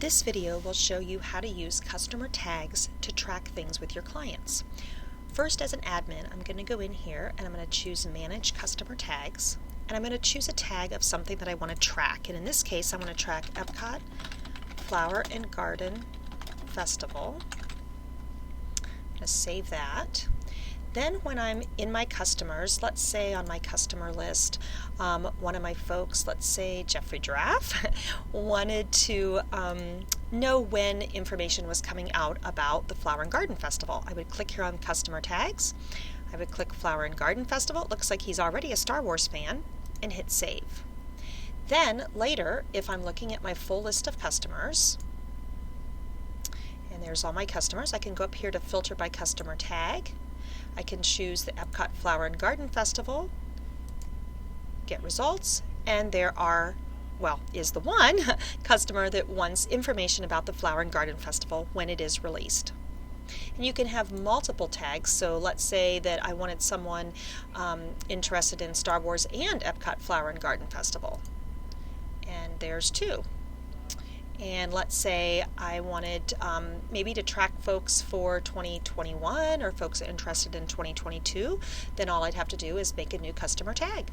This video will show you how to use customer tags to track things with your clients. First, as an admin, I'm going to go in here and I'm going to choose Manage Customer Tags, and I'm going to choose a tag of something that I want to track. And in this case, I'm going to track Epcot Flower and Garden Festival. I'm going to save that. Then when I'm in my customers, let's say on my customer list, one of my folks, let's say Jeffrey Giraffe, wanted to know when information was coming out about the Flower and Garden Festival. I would click here on Customer Tags. I would click Flower and Garden Festival. It looks like he's already a Star Wars fan, and hit Save. Then later, if I'm looking at my full list of customers, and there's all my customers, I can go up here to Filter by Customer Tag. I can choose the Epcot Flower and Garden Festival, get results, and there are, is the one customer that wants information about the Flower and Garden Festival when it is released. And you can have multiple tags, so let's say that I wanted someone interested in Star Wars and Epcot Flower and Garden Festival. And there's two. And let's say I wanted maybe to track folks for 2021 or folks interested in 2022, then all I'd have to do is make a new customer tag.